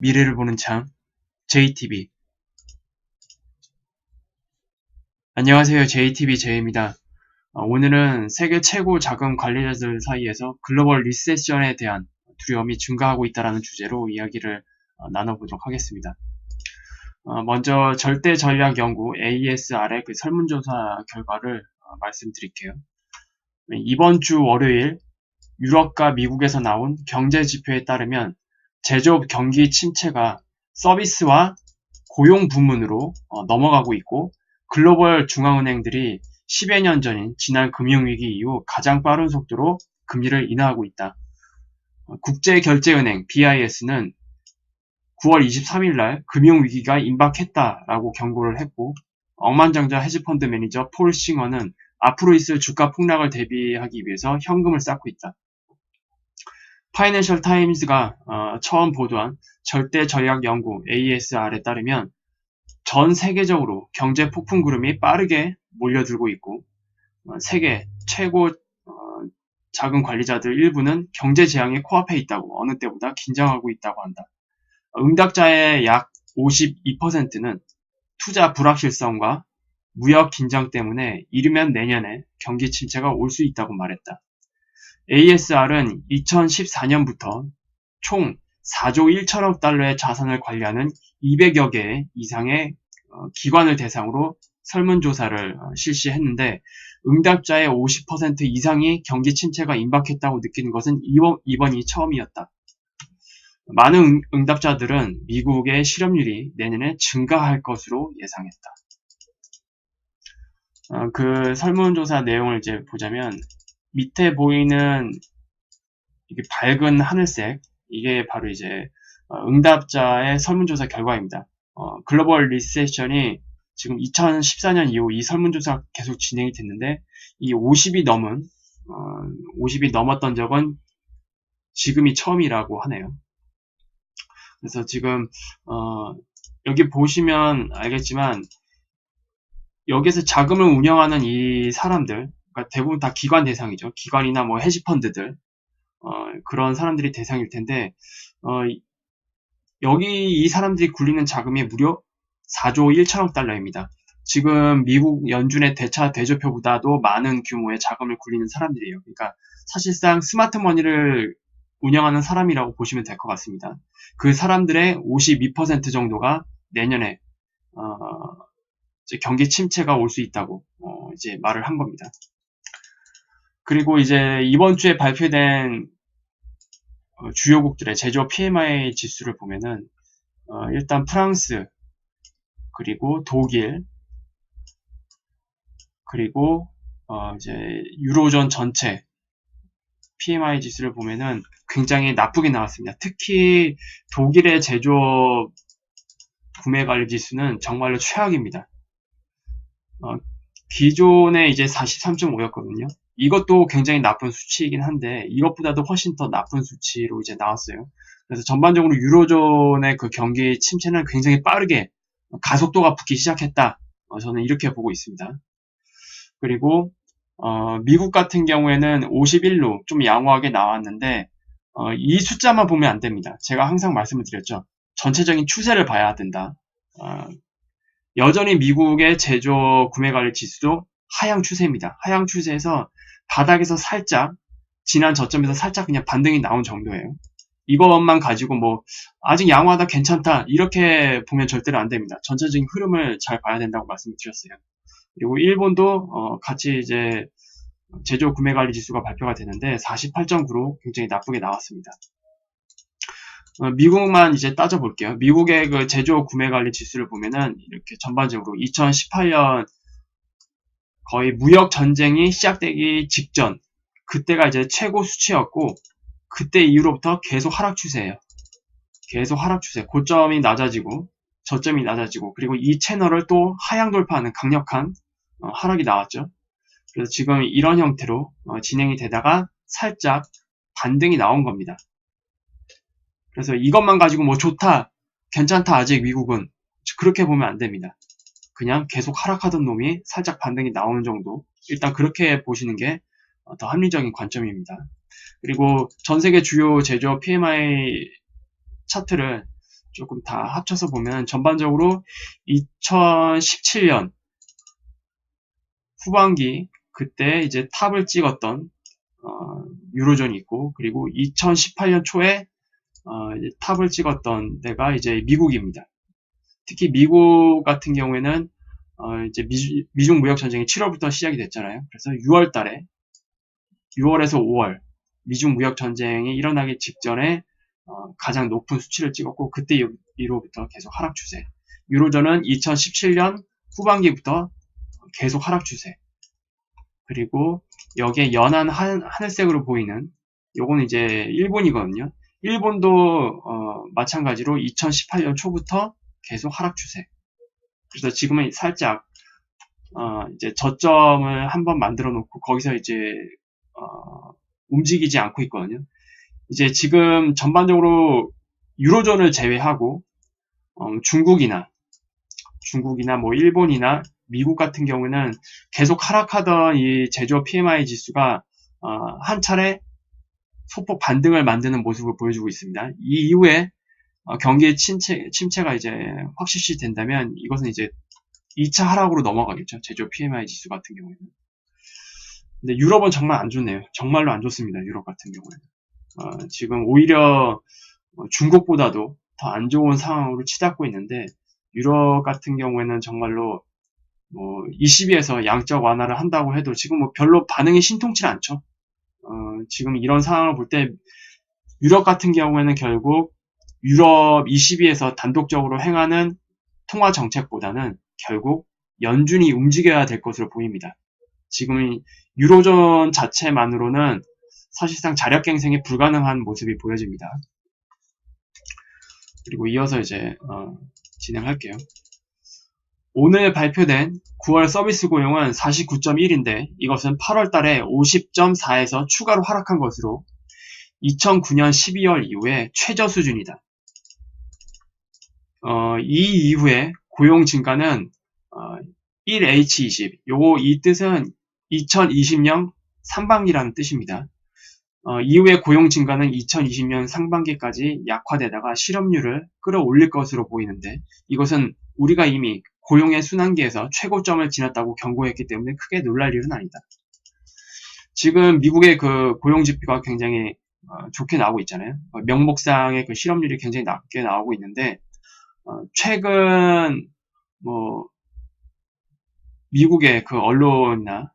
미래를 보는 창 JTB. 안녕하세요. JTB 제이입니다. 오늘은 세계 최고 자금 관리자들 사이에서 글로벌 리세션에 대한 두려움이 증가하고 있다는 주제로 이야기를 나눠보도록 하겠습니다. 먼저 절대 전략 연구 ASR의 그 설문조사 결과를 말씀드릴게요. 이번 주 월요일 유럽과 미국에서 나온 경제 지표에 따르면 제조업 경기 침체가 서비스와 고용 부문으로 넘어가고 있고, 글로벌 중앙은행들이 10여 년 전인 지난 금융위기 이후 가장 빠른 속도로 금리를 인하하고 있다. 국제결제은행 BIS는 9월 23일 날 금융위기가 임박했다라고 경고를 했고, 억만장자 헤지펀드 매니저 폴 싱어는 앞으로 있을 주가 폭락을 대비하기 위해서 현금을 쌓고 있다. 파이낸셜 타임즈가 처음 보도한 절대 전략 연구 ASR에 따르면 전 세계적으로 경제 폭풍 구름이 빠르게 몰려들고 있고, 세계 최고 자금 관리자들 일부는 경제 재앙이 코앞에 있다고, 어느 때보다 긴장하고 있다고 한다. 응답자의 약 52%는 투자 불확실성과 무역 긴장 때문에 이르면 내년에 경기 침체가 올 수 있다고 말했다. ASR은 2014년부터 총 4조 1천억 달러의 자산을 관리하는 200여 개 이상의 기관을 대상으로 설문조사를 실시했는데, 응답자의 50% 이상이 경기 침체가 임박했다고 느끼는 것은 이번이 처음이었다. 많은 응답자들은 미국의 실업률이 내년에 증가할 것으로 예상했다. 그 설문조사 내용을 이제 보자면, 밑에 보이는 이게 밝은 하늘색, 이게 바로 이제 응답자의 설문조사 결과입니다. 글로벌 리세션이 지금 2014년 이후 이 설문조사 계속 진행이 됐는데, 이 50이 넘었던 적은 지금이 처음이라고 하네요. 그래서 지금 여기 보시면 알겠지만, 여기서 자금을 운영하는 이 사람들, 그러니까 대부분 다 기관 대상이죠. 기관이나 뭐 헤지펀드들, 그런 사람들이 대상일 텐데, 여기 이 사람들이 굴리는 자금이 무려 4조 1천억 달러입니다. 지금 미국 연준의 대차 대조표보다도 많은 규모의 자금을 굴리는 사람들이에요. 그러니까 사실상 스마트머니를 운영하는 사람이라고 보시면 될 것 같습니다. 그 사람들의 52% 정도가 내년에 이제 경기 침체가 올 수 있다고 이제 말을 한 겁니다. 그리고 이제 이번 주에 발표된 주요국들의 제조업 PMI 지수를 보면은 일단 프랑스, 그리고 독일, 그리고 이제 유로존 전체 PMI 지수를 보면은 굉장히 나쁘게 나왔습니다. 특히 독일의 제조업 구매관리 지수는 정말로 최악입니다. 기존에 이제 43.5였거든요. 이것도 굉장히 나쁜 수치이긴 한데, 이것보다도 훨씬 더 나쁜 수치로 이제 나왔어요. 그래서 전반적으로 유로존의 그 경기 침체는 굉장히 빠르게 가속도가 붙기 시작했다. 저는 이렇게 보고 있습니다. 그리고 미국 같은 경우에는 51로 좀 양호하게 나왔는데, 이 숫자만 보면 안 됩니다. 제가 항상 말씀을 드렸죠. 전체적인 추세를 봐야 된다. 여전히 미국의 제조 구매관리 지수도 하향 추세입니다. 하향 추세에서 바닥에서 살짝, 지난 저점에서 살짝 그냥 반등이 나온 정도예요. 이것만 가지고 뭐 아직 양호하다, 괜찮다 이렇게 보면 절대로 안 됩니다. 전체적인 흐름을 잘 봐야 된다고 말씀을 드렸어요. 그리고 일본도 같이 이제 제조 구매관리 지수가 발표가 되는데 48.9로 굉장히 나쁘게 나왔습니다. 미국만 이제 따져볼게요. 미국의 그 제조 구매관리 지수를 보면은 이렇게 전반적으로 2018년 거의 무역 전쟁이 시작되기 직전, 그때가 이제 최고 수치였고, 그때 이후로부터 계속 하락 추세예요. 계속 하락 추세. 고점이 낮아지고 저점이 낮아지고, 그리고 이 채널을 또 하향 돌파하는 강력한 하락이 나왔죠. 그래서 지금 이런 형태로 진행이 되다가 살짝 반등이 나온 겁니다. 그래서 이것만 가지고 뭐 좋다, 괜찮다 아직 미국은, 그렇게 보면 안 됩니다. 그냥 계속 하락하던 놈이 살짝 반등이 나오는 정도, 일단 그렇게 보시는 게 더 합리적인 관점입니다. 그리고 전 세계 주요 제조업 PMI 차트를 조금 다 합쳐서 보면 전반적으로 2017년 후반기 그때 이제 탑을 찍었던 유로존이 있고, 그리고 2018년 초에 이제 탑을 찍었던 데가 이제 미국입니다. 특히 미국 같은 경우에는 이제 미중 무역 전쟁이 7월부터 시작이 됐잖아요. 그래서 6월 달에 6월에서 5월 미중 무역 전쟁이 일어나기 직전에 가장 높은 수치를 찍었고, 그때 이후로부터 계속 하락 추세. 유로존은 2017년 후반기부터 계속 하락 추세. 그리고 여기에 연한 하늘색으로 보이는 요건 이제 일본이거든요. 일본도 마찬가지로 2018년 초부터 계속 하락 추세. 그래서 지금은 살짝 이제 저점을 한번 만들어 놓고 거기서 이제 움직이지 않고 있거든요. 이제 지금 전반적으로 유로존을 제외하고 중국이나 뭐 일본이나 미국 같은 경우는 계속 하락하던 이 제조업 PMI 지수가 한 차례 소폭 반등을 만드는 모습을 보여주고 있습니다. 이 이후에 경기의 침체가 이제 확실시 된다면 이것은 이제 2차 하락으로 넘어가겠죠. 제조업 PMI 지수 같은 경우에는. 근데 유럽은 정말 안 좋네요. 정말로 안 좋습니다. 유럽 같은 경우에는. 지금 오히려 중국보다도 더 안 좋은 상황으로 치닫고 있는데, 유럽 같은 경우에는 정말로 22에서 양적 완화를 한다고 해도 지금 뭐 별로 반응이 신통치 않죠. 지금 이런 상황을 볼 때 유럽 같은 경우에는 결국 유럽 22에서 단독적으로 행하는 통화 정책보다는 결국 연준이 움직여야 될 것으로 보입니다. 지금 유로존 자체만으로는 사실상 자력갱생이 불가능한 모습이 보여집니다. 그리고 이어서 이제 진행할게요. 오늘 발표된 9월 서비스 고용은 49.1인데 이것은 8월 달에 50.4에서 추가로 하락한 것으로 2009년 12월 이후에 최저 수준이다. 이 이후에 고용 증가는 1H20, 이 뜻은 2020년 상반기라는 뜻입니다. 이후에 고용 증가는 2020년 상반기까지 약화되다가 실업률을 끌어올릴 것으로 보이는데, 이것은 우리가 이미 고용의 순환기에서 최고점을 지났다고 경고했기 때문에 크게 놀랄 일은 아니다. 지금 미국의 그 고용 지표가 굉장히 좋게 나오고 있잖아요. 명목상의 그 실업률이 굉장히 낮게 나오고 있는데, 최근 미국의 그 언론이나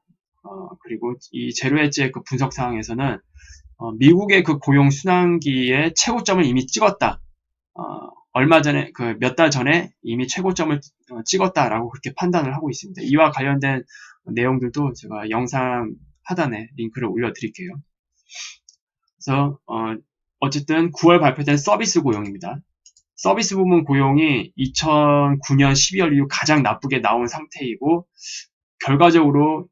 그리고 이 제로엣지의 그 분석 사항에서는 미국의 그 고용 순환기의 최고점을 이미 찍었다. 얼마 전에 몇 달 전에 이미 최고점을 찍었다라고 그렇게 판단을 하고 있습니다. 이와 관련된 내용들도 제가 영상 하단에 링크를 올려드릴게요. 그래서 어쨌든 9월 발표된 서비스 고용입니다. 서비스 부문 고용이 2009년 12월 이후 가장 나쁘게 나온 상태이고, 결과적으로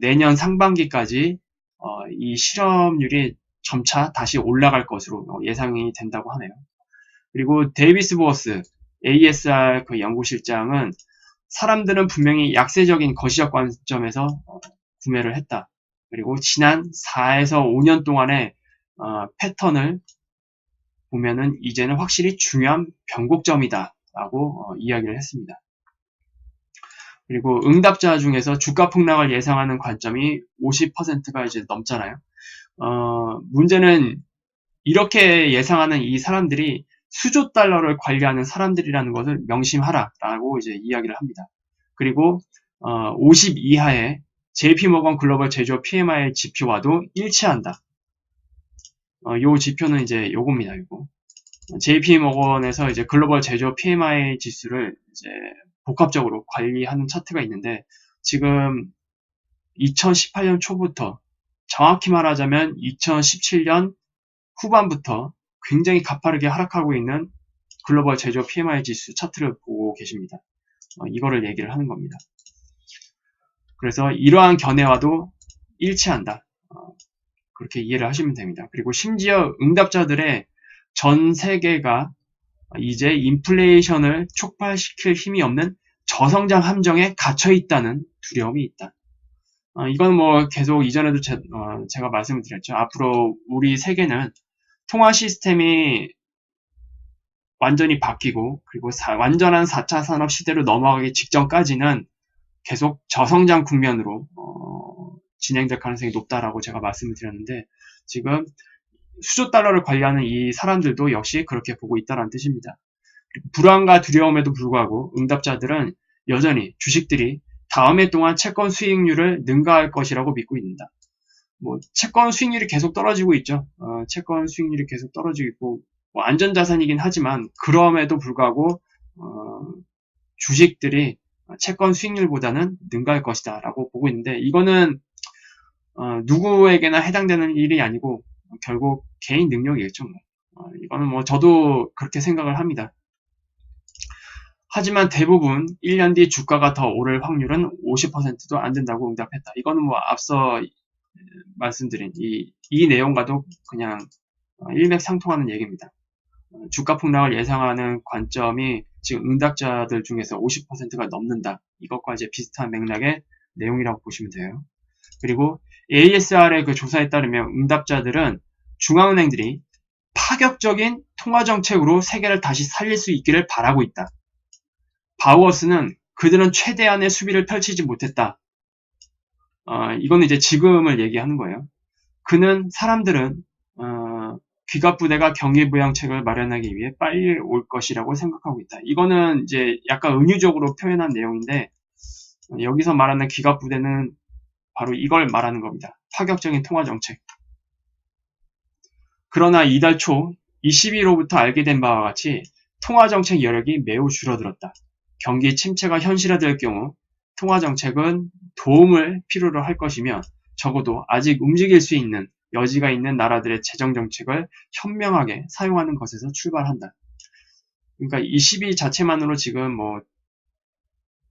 내년 상반기까지 이 실업률이 점차 다시 올라갈 것으로 예상이 된다고 하네요. 그리고 데이비스 보어스 ASR 그 연구실장은 사람들은 분명히 약세적인 거시적 관점에서 구매를 했다. 그리고 지난 4에서 5년 동안의 패턴을 보면은 이제는 확실히 중요한 변곡점이다 라고 이야기를 했습니다. 그리고 응답자 중에서 주가 폭락을 예상하는 관점이 50%가 이제 넘잖아요. 문제는 이렇게 예상하는 이 사람들이 수조 달러를 관리하는 사람들이라는 것을 명심하라라고 이제 이야기를 합니다. 그리고 50 이하의 JP모건 글로벌 제조업 PMI 지표와도 일치한다. 요 지표는 이제 요겁니다. 이거. JP모건에서 이제 글로벌 제조업 PMI 지수를 이제 복합적으로 관리하는 차트가 있는데, 지금 2018년 초부터, 정확히 말하자면 2017년 후반부터 굉장히 가파르게 하락하고 있는 글로벌 제조업 PMI 지수 차트를 보고 계십니다. 이거를 얘기를 하는 겁니다. 그래서 이러한 견해와도 일치한다. 그렇게 이해를 하시면 됩니다. 그리고 심지어 응답자들의 전 세계가 이제 인플레이션을 촉발시킬 힘이 없는 저성장 함정에 갇혀 있다는 두려움이 있다. 이건 뭐 계속 이전에도 제가 말씀을 드렸죠. 앞으로 우리 세계는 통화 시스템이 완전히 바뀌고 그리고 완전한 4차 산업 시대로 넘어가기 직전까지는 계속 저성장 국면으로 진행될 가능성이 높다라고 제가 말씀을 드렸는데 지금 수조 달러를 관리하는 이 사람들도 역시 그렇게 보고 있다는 뜻입니다. 불안과 두려움에도 불구하고 응답자들은 여전히 주식들이 다음 해 동안 채권 수익률을 능가할 것이라고 믿고 있습니다. 뭐 채권 수익률이 계속 떨어지고 있죠. 채권 수익률이 계속 떨어지고 있고 뭐 안전자산이긴 하지만 그럼에도 불구하고 주식들이 채권 수익률보다는 능가할 것이다 라고 보고 있는데 이거는 누구에게나 해당되는 일이 아니고 결국 개인 능력이겠죠. 이거는 뭐 저도 그렇게 생각을 합니다. 하지만 대부분 1년 뒤 주가가 더 오를 확률은 50%도 안 된다고 응답했다. 이거는 뭐 앞서 말씀드린 이 내용과도 그냥 일맥상통하는 얘기입니다. 주가 폭락을 예상하는 관점이 지금 응답자들 중에서 50%가 넘는다. 이것과 이제 비슷한 맥락의 내용이라고 보시면 돼요. 그리고 ASR의 그 조사에 따르면 응답자들은 중앙은행들이 파격적인 통화정책으로 세계를 다시 살릴 수 있기를 바라고 있다. 바우어스는 그들은 최대한의 수비를 펼치지 못했다. 이거는 이제 지금을 얘기하는 거예요. 그는 사람들은 귀갑부대가 경기부양책을 마련하기 위해 빨리 올 것이라고 생각하고 있다. 이거는 이제 약간 은유적으로 표현한 내용인데 여기서 말하는 귀갑부대는 바로 이걸 말하는 겁니다. 파격적인 통화정책. 그러나 이달 초 22로부터 알게 된 바와 같이 통화정책 여력이 매우 줄어들었다. 경기 침체가 현실화될 경우 통화정책은 도움을 필요로 할 것이며 적어도 아직 움직일 수 있는 여지가 있는 나라들의 재정정책을 현명하게 사용하는 것에서 출발한다. 그러니까 22 자체만으로 지금 뭐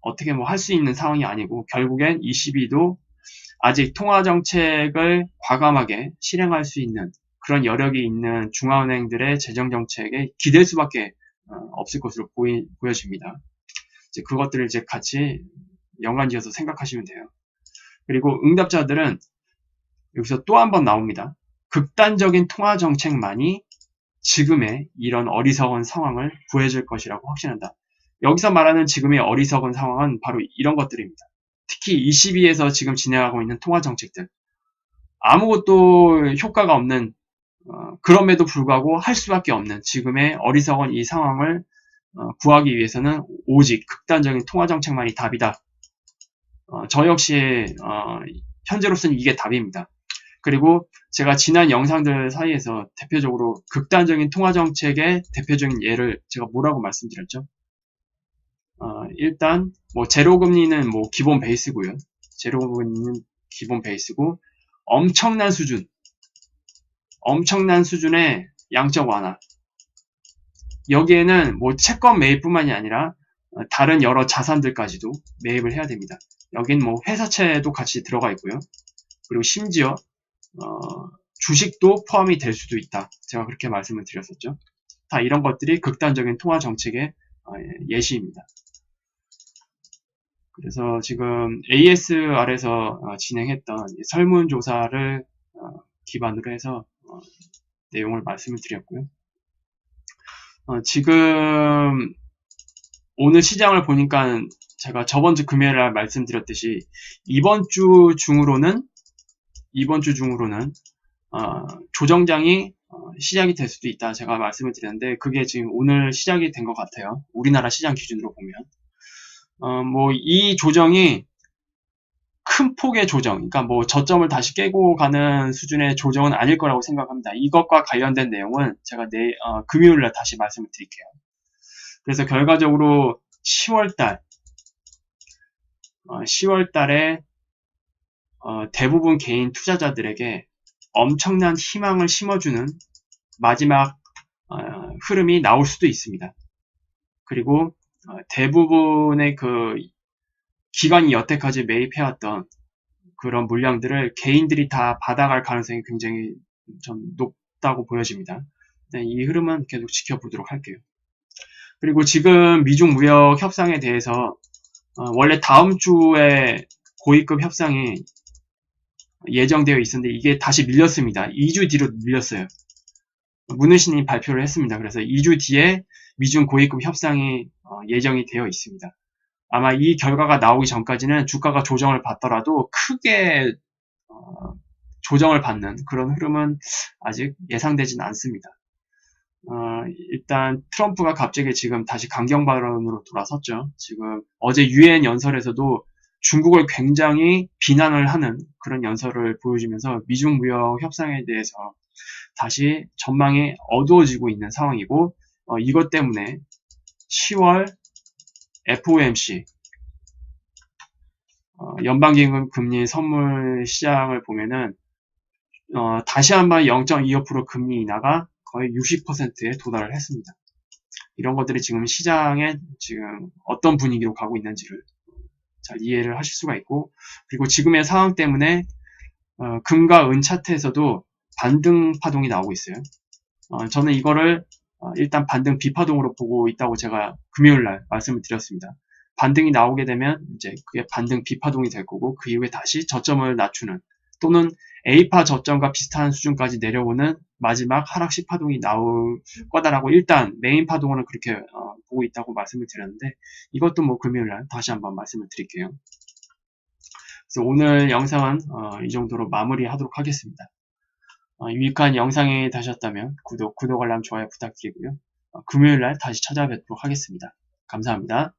어떻게 뭐 할 수 있는 상황이 아니고 결국엔 22도 아직 통화정책을 과감하게 실행할 수 있는 그런 여력이 있는 중앙은행들의 재정정책에 기댈 수밖에 없을 것으로 보여집니다. 이제 그것들을 이제 같이 연관지어서 생각하시면 돼요. 그리고 응답자들은 여기서 또 한 번 나옵니다. 극단적인 통화정책만이 지금의 이런 어리석은 상황을 구해줄 것이라고 확신한다. 여기서 말하는 지금의 어리석은 상황은 바로 이런 것들입니다. 특히 22에서 지금 진행하고 있는 통화정책들. 아무것도 효과가 없는 그럼에도 불구하고 할 수밖에 없는 지금의 어리석은 이 상황을 구하기 위해서는 오직 극단적인 통화정책만이 답이다. 저 역시 현재로서는 이게 답입니다. 그리고 제가 지난 영상들 사이에서 대표적으로 극단적인 통화정책의 대표적인 예를 제가 뭐라고 말씀드렸죠? 일단 뭐 제로금리는 뭐 기본 베이스고요. 제로금리는 기본 베이스고 엄청난 수준의 양적 완화. 여기에는 뭐 채권 매입뿐만이 아니라 다른 여러 자산들까지도 매입을 해야 됩니다. 여긴 뭐 회사채도 같이 들어가 있고요. 그리고 심지어 주식도 포함이 될 수도 있다. 제가 그렇게 말씀을 드렸었죠. 다 이런 것들이 극단적인 통화 정책의 예시입니다. 그래서 지금 ASR에서 진행했던 설문조사를 기반으로 해서 내용을 말씀을 드렸고요. 지금 오늘 시장을 보니까 제가 저번 주 금요일날 말씀드렸듯이 이번 주 중으로는 조정장이 시작이 될 수도 있다. 제가 말씀을 드렸는데 그게 지금 오늘 시작이 된 것 같아요. 우리나라 시장 기준으로 보면 뭐 이 조정이 큰 폭의 조정, 그러니까 뭐 저점을 다시 깨고 가는 수준의 조정은 아닐 거라고 생각합니다. 이것과 관련된 내용은 제가 금요일날 다시 말씀을 드릴게요. 그래서 결과적으로 10월달에 대부분 개인 투자자들에게 엄청난 희망을 심어주는 마지막 흐름이 나올 수도 있습니다. 그리고 대부분의 그 기관이 여태까지 매입해왔던 그런 물량들을 개인들이 다 받아갈 가능성이 굉장히 좀 높다고 보여집니다. 이 흐름은 계속 지켜보도록 할게요. 그리고 지금 미중 무역 협상에 대해서 원래 다음 주에 고위급 협상이 예정되어 있었는데 이게 다시 밀렸습니다. 2주 뒤로 밀렸어요. 문은신이 발표를 했습니다. 그래서 2주 뒤에 미중 고위급 협상이 예정이 되어 있습니다. 아마 이 결과가 나오기 전까지는 주가가 조정을 받더라도 크게 조정을 받는 그런 흐름은 아직 예상되지는 않습니다. 일단 트럼프가 갑자기 지금 다시 강경 발언으로 돌아섰죠. 지금 어제 유엔 연설에서도 중국을 굉장히 비난을 하는 그런 연설을 보여주면서 미중 무역 협상에 대해서 다시 전망이 어두워지고 있는 상황이고, 이것 때문에 10월 FOMC 연방기금 금리 선물 시장을 보면은 다시 한번 0.25% 금리 인하가 거의 60%에 도달을 했습니다. 이런 것들이 지금 시장에 지금 어떤 분위기로 가고 있는지를 잘 이해를 하실 수가 있고, 그리고 지금의 상황 때문에 금과 은 차트에서도 반등 파동이 나오고 있어요. 저는 이거를 일단 반등 비파동으로 보고 있다고 제가 금요일날 말씀을 드렸습니다. 반등이 나오게 되면 이제 그게 반등 비파동이 될 거고, 그 이후에 다시 저점을 낮추는 또는 A파 저점과 비슷한 수준까지 내려오는 마지막 하락시 파동이 나올 거다라고 일단 메인 파동으로는 그렇게 보고 있다고 말씀을 드렸는데, 이것도 뭐 금요일날 다시 한번 말씀을 드릴게요. 그래서 오늘 영상은 이 정도로 마무리하도록 하겠습니다. 유익한 영상이 되셨다면 구독, 알람, 좋아요 부탁드리고요. 금요일날 다시 찾아뵙도록 하겠습니다. 감사합니다.